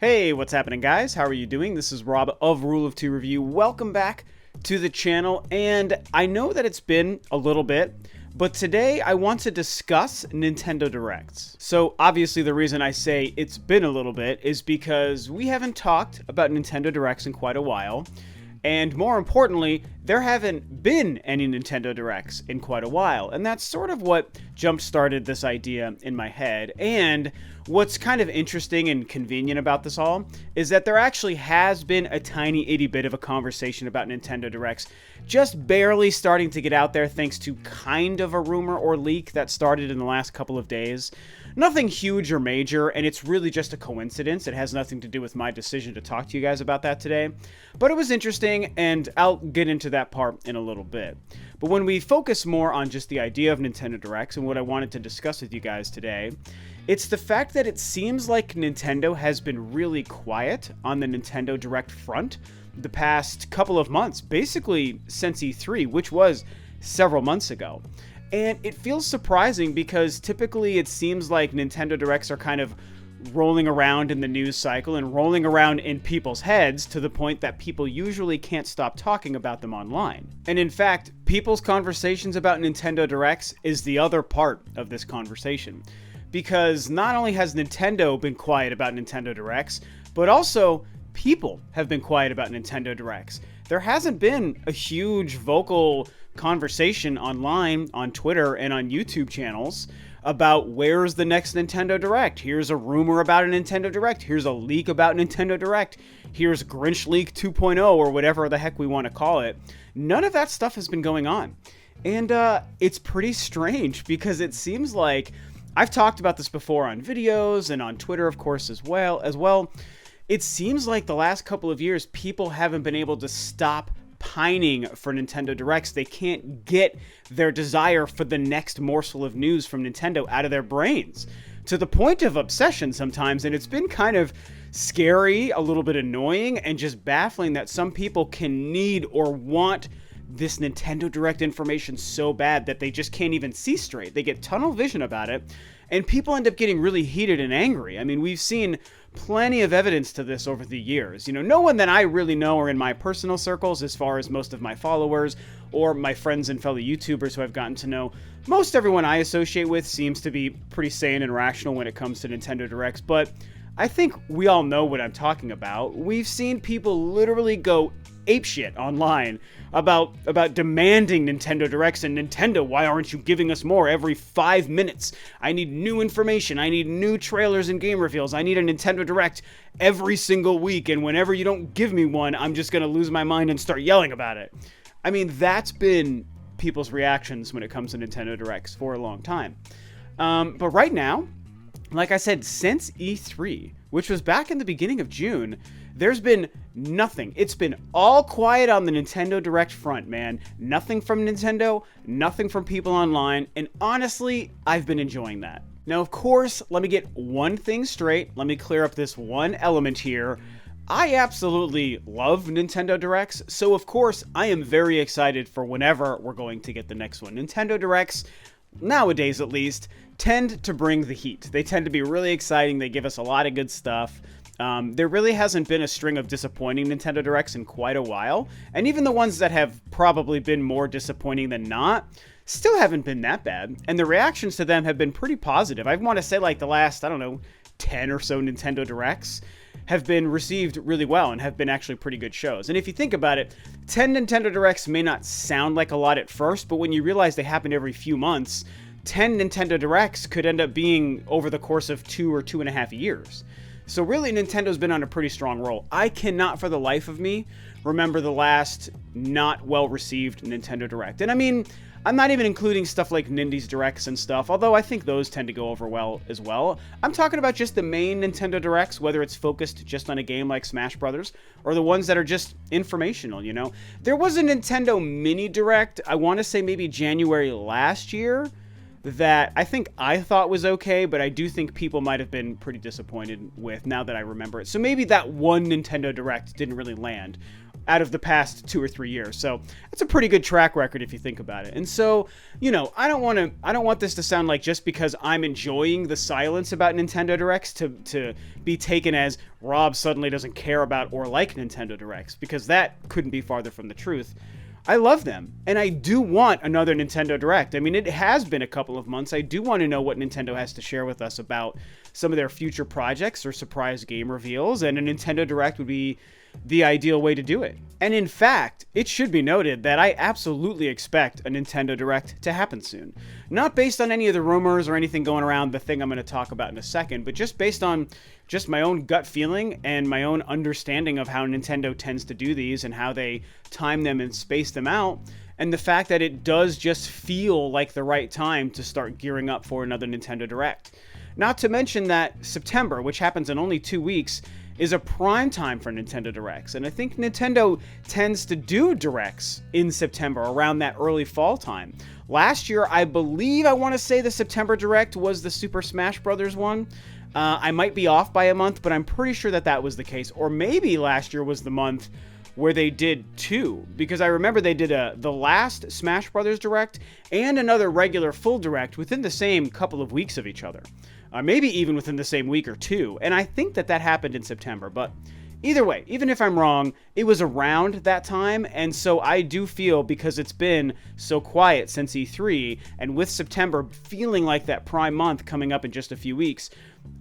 Hey, what's happening, guys? How are you doing? This is Rob of Rule of Two Review. Welcome back to the channel, and I know that it's been a little bit, but today I want to discuss Nintendo Directs. So obviously the reason I say it's been a little bit is because we haven't talked about Nintendo Directs in quite a while. And more importantly, there haven't been any Nintendo Directs in quite a while. And that's sort of what jump-started this idea in my head. And what's kind of interesting and convenient about this all is that there actually has been a tiny itty bit of a conversation about Nintendo Directs, just barely starting to get out there thanks to kind of a rumor or leak that started in the last couple of days. Nothing huge or major, and it's really just a coincidence. It has nothing to do with my decision to talk to you guys about that today. But it was interesting, and I'll get into that part in a little bit. But when we focus more on just the idea of Nintendo Directs and what I wanted to discuss with you guys today, it's the fact that it seems like Nintendo has been really quiet on the Nintendo Direct front the past couple of months, basically since E3, which was several months ago. And it feels surprising because typically it seems like Nintendo Directs are kind of rolling around in the news cycle and rolling around in people's heads to the point that people usually can't stop talking about them online. And in fact, people's conversations about Nintendo Directs is the other part of this conversation. Because not only has Nintendo been quiet about Nintendo Directs, but also people have been quiet about Nintendo Directs. There hasn't been a huge vocal conversation online, on Twitter, and on YouTube channels about where's the next Nintendo Direct. Here's a rumor about a Nintendo Direct. Here's a leak about Nintendo Direct. Here's Grinch Leak 2.0 or whatever the heck we want to call it. None of that stuff has been going on. And it's pretty strange because it seems like I've talked about this before on videos and on Twitter, of course, as well. It seems like the last couple of years, people haven't been able to stop pining for Nintendo Directs. They can't get their desire for the next morsel of news from Nintendo out of their brains, to the point of obsession sometimes, and it's been kind of scary, a little bit annoying, and just baffling that some people can need or want this Nintendo Direct information so bad that they just can't even see straight. They get tunnel vision about it, and people end up getting really heated and angry. I mean, we've seen plenty of evidence to this over the years. You know, no one that I really know or in my personal circles, as far as most of my followers or my friends and fellow YouTubers who I've gotten to know, most everyone I associate with seems to be pretty sane and rational when it comes to Nintendo Directs, but I think we all know what I'm talking about. We've seen people literally go apeshit online about demanding Nintendo Directs, and Nintendo, why aren't you giving us more every 5 minutes? I need new information. I need new trailers and game reveals. I need a Nintendo Direct every single week, and whenever you don't give me one, I'm just going to lose my mind and start yelling about it. I mean, that's been people's reactions when it comes to Nintendo Directs for a long time. But right now, like I said, since E3, which was back in the beginning of June, there's been nothing. It's been all quiet on the Nintendo Direct front, man. Nothing from Nintendo, nothing from people online, and honestly, I've been enjoying that. Now, of course, let me get one thing straight. Let me clear up this one element here. I absolutely love Nintendo Directs, so of course, I am very excited for whenever we're going to get the next one. Nintendo Directs, nowadays at least, tend to bring the heat. They tend to be really exciting. They give us a lot of good stuff. There really hasn't been a string of disappointing Nintendo Directs in quite a while, and even the ones that have probably been more disappointing than not still haven't been that bad, and the reactions to them have been pretty positive. I want to say like the last, 10 or so Nintendo Directs have been received really well and have been actually pretty good shows. And if you think about it, 10 Nintendo Directs may not sound like a lot at first, but when you realize they happen every few months, 10 Nintendo Directs could end up being over the course of 2 or 2.5 years. So really, Nintendo's been on a pretty strong roll. I cannot for the life of me remember the last not well-received Nintendo Direct. And I mean, I'm not even including stuff like Nindies Directs and stuff, although I think those tend to go over well as well. I'm talking about just the main Nintendo Directs, whether it's focused just on a game like Smash Brothers, or the ones that are just informational, you know? There was a Nintendo Mini Direct, I want to say maybe January last year, that I think I thought was okay, but I do think people might have been pretty disappointed with now that I remember it. So maybe that one Nintendo Direct didn't really land out of the past 2 or 3 years. So that's a pretty good track record if you think about it. And so, you know, I don't want this to sound like just because I'm enjoying the silence about Nintendo Directs to be taken as Rob suddenly doesn't care about or like Nintendo Directs, because that couldn't be farther from the truth. I love them, and I do want another Nintendo Direct. I mean, it has been a couple of months. I do want to know what Nintendo has to share with us about some of their future projects or surprise game reveals, and a Nintendo Direct would be the ideal way to do it. And in fact, it should be noted that I absolutely expect a Nintendo Direct to happen soon. Not based on any of the rumors or anything going around the thing I'm going to talk about in a second, but just based on just my own gut feeling and my own understanding of how Nintendo tends to do these and how they time them and space them out, and the fact that it does just feel like the right time to start gearing up for another Nintendo Direct. Not to mention that September, which happens in only 2 weeks, is a prime time for Nintendo Directs. And I think Nintendo tends to do Directs in September, around that early fall time. Last year, I believe, I want to say the September Direct was the Super Smash Bros. One. I might be off by a month, but I'm pretty sure that that was the case. Or maybe last year was the month where they did 2, because I remember they did the last Smash Bros. Direct and another regular full Direct within the same couple of weeks of each other. Maybe even within the same week or 2, and I think that that happened in September, but either way, even if I'm wrong, it was around that time, and so I do feel, because it's been so quiet since E3, and with September feeling like that prime month coming up in just a few weeks,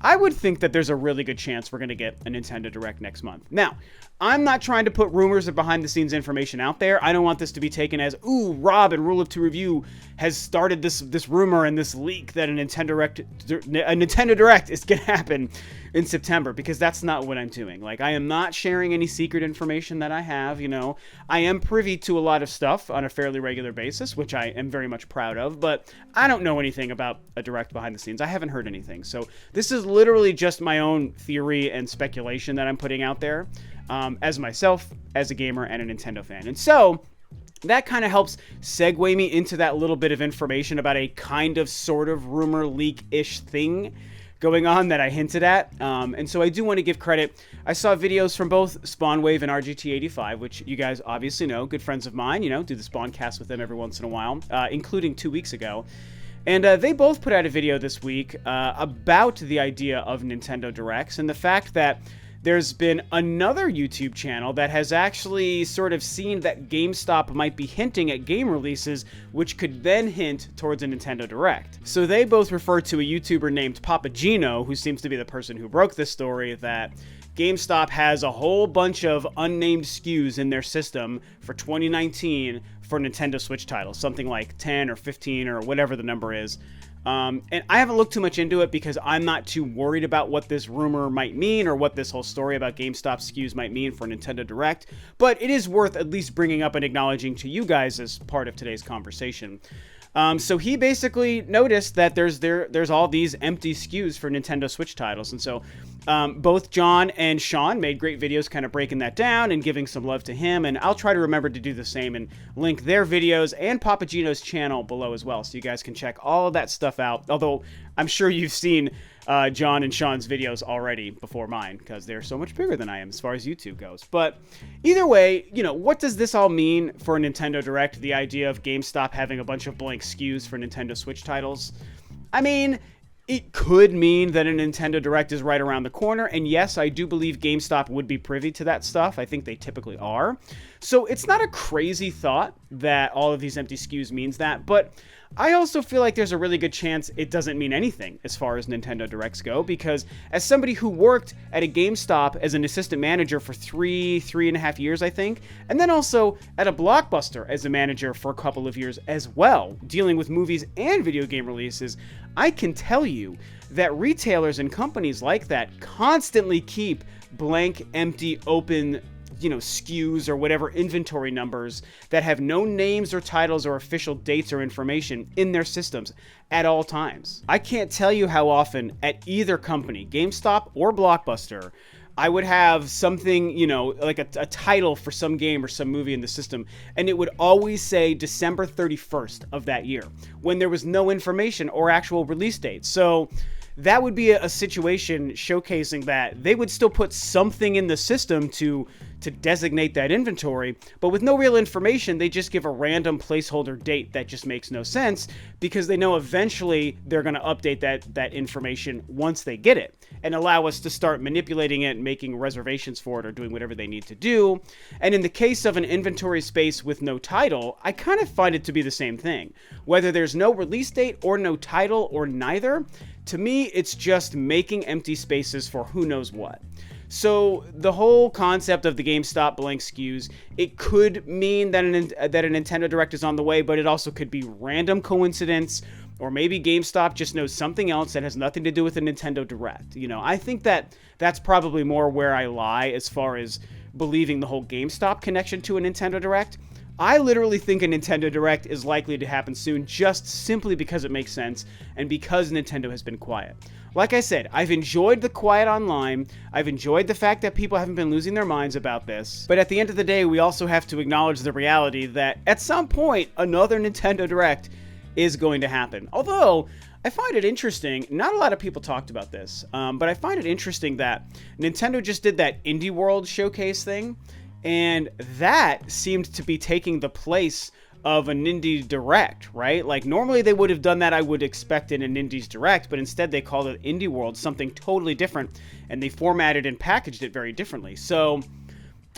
I would think that there's a really good chance we're going to get a Nintendo Direct next month. Now, I'm not trying to put rumors or behind-the-scenes information out there. I don't want this to be taken as, ooh, Rob and Rule of 2 Review has started this rumor and this leak that a Nintendo Direct is going to happen in September, because that's not what I'm doing. Like, I am not sharing any secret information that I have, you know. I am privy to a lot of stuff on a fairly regular basis, which I am very much proud of, but I don't know anything about a Direct behind the scenes. I haven't heard anything. So this is literally just my own theory and speculation that I'm putting out there, as myself, as a gamer, and a Nintendo fan. And so that kind of helps segue me into that little bit of information about a kind of sort of rumor leak-ish thing going on that I hinted at. And so I do want to give credit. I saw videos from both Spawnwave and RGT85, which you guys obviously know, good friends of mine, you know, do the Spawncast with them every once in a while, including 2 weeks ago. And they both put out a video this week about the idea of Nintendo Directs and the fact that there's been another YouTube channel that has actually sort of seen that GameStop might be hinting at game releases, which could then hint towards a Nintendo Direct. So they both refer to a YouTuber named Papagino, who seems to be the person who broke this story, that GameStop has a whole bunch of unnamed SKUs in their system for 2019 for Nintendo Switch titles, something like 10 or 15 or whatever the number is. And I haven't looked too much into it because I'm not too worried about what this rumor might mean or what this whole story about GameStop SKUs might mean for Nintendo Direct, but it is worth at least bringing up and acknowledging to you guys as part of today's conversation. So he basically noticed that there's all these empty SKUs for Nintendo Switch titles, and so both John and Sean made great videos kind of breaking that down and giving some love to him, and I'll try to remember to do the same and link their videos and Papagino's channel below as well, so you guys can check all of that stuff out, although I'm sure you've seen John and Sean's videos already before mine, because they're so much bigger than I am as far as YouTube goes. But either way, you know, what does this all mean for a Nintendo Direct, the idea of GameStop having a bunch of blank SKUs for Nintendo Switch titles? I mean, it could mean that a Nintendo Direct is right around the corner, and yes, I do believe GameStop would be privy to that stuff. I think they typically are. So it's not a crazy thought that all of these empty SKUs means that, but I also feel like there's a really good chance it doesn't mean anything as far as Nintendo Directs go, because as somebody who worked at a GameStop as an assistant manager for three and a half years, I think, and then also at a Blockbuster as a manager for a couple of years as well, dealing with movies and video game releases, I can tell you that retailers and companies like that constantly keep blank, empty, open, you know, SKUs or whatever inventory numbers that have no names or titles or official dates or information in their systems at all times. I can't tell you how often at either company, GameStop or Blockbuster, I would have something, you know, like a title for some game or some movie in the system, and it would always say December 31st of that year when there was no information or actual release date. So that would be a situation showcasing that they would still put something in the system to designate that inventory, but with no real information, they just give a random placeholder date that just makes no sense because they know eventually they're going to update that information once they get it and allow us to start manipulating it, making reservations for it, or doing whatever they need to do. And in the case of an inventory space with no title, I kind of find it to be the same thing. Whether there's no release date or no title or neither, to me, it's just making empty spaces for who knows what. So the whole concept of the GameStop blank SKUs, it could mean that a Nintendo Direct is on the way, but it also could be random coincidence, or maybe GameStop just knows something else that has nothing to do with a Nintendo Direct. You know, I think that that's probably more where I lie as far as believing the whole GameStop connection to a Nintendo Direct. I literally think a Nintendo Direct is likely to happen soon just simply because it makes sense and because Nintendo has been quiet. Like I said, I've enjoyed the quiet online. I've enjoyed the fact that people haven't been losing their minds about this. But at the end of the day, we also have to acknowledge the reality that at some point, another Nintendo Direct is going to happen. Although, I find it interesting, not a lot of people talked about this, but I find it interesting that Nintendo just did that Indie World showcase thing, and that seemed to be taking the place of an Indie Direct, right? Like, normally they would have done that, I would expect, in an Indies Direct, but instead they called it Indie World, something totally different, and they formatted and packaged it very differently. So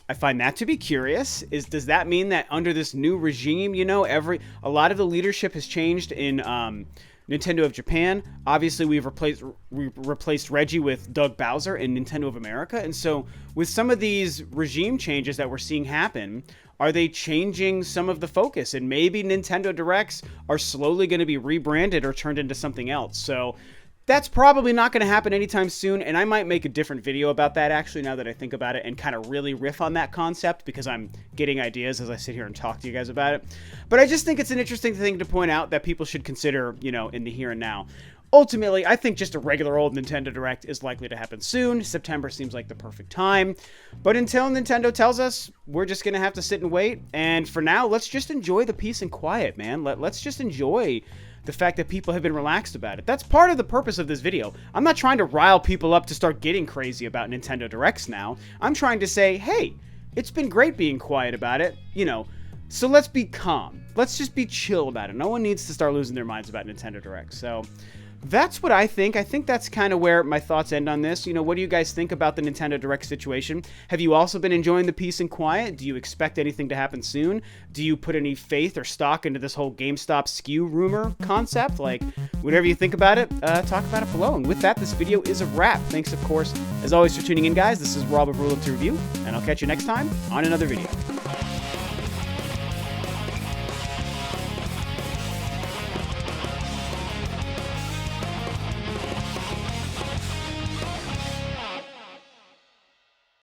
I find that to be curious. Does that mean that under this new regime, you know, a lot of the leadership has changed in Nintendo of Japan? Obviously, we've replaced Reggie with Doug Bowser in Nintendo of America. And so with some of these regime changes that we're seeing happen, are they changing some of the focus? And maybe Nintendo Directs are slowly going to be rebranded or turned into something else. So that's probably not going to happen anytime soon, and I might make a different video about that, actually, now that I think about it, and kind of really riff on that concept, because I'm getting ideas as I sit here and talk to you guys about it. But I just think it's an interesting thing to point out that people should consider, you know, in the here and now. Ultimately, I think just a regular old Nintendo Direct is likely to happen soon. September seems like the perfect time. But until Nintendo tells us, we're just going to have to sit and wait. And for now, let's just enjoy the peace and quiet, man. Let's just enjoy the fact that people have been relaxed about it. That's part of the purpose of this video. I'm not trying to rile people up to start getting crazy about Nintendo Directs now. I'm trying to say, hey, it's been great being quiet about it, you know, so let's be calm. Let's just be chill about it. No one needs to start losing their minds about Nintendo Directs. So that's what I think. I think that's kind of where my thoughts end on this. You know, what do you guys think about the Nintendo Direct situation? Have you also been enjoying the peace and quiet? Do you expect anything to happen soon? Do you put any faith or stock into this whole GameStop SKU rumor concept? Like, whatever you think about it, talk about it below. And with that, this video is a wrap. Thanks, of course, as always, for tuning in, guys. This is Rob of Ro2R, and I'll catch you next time on another video.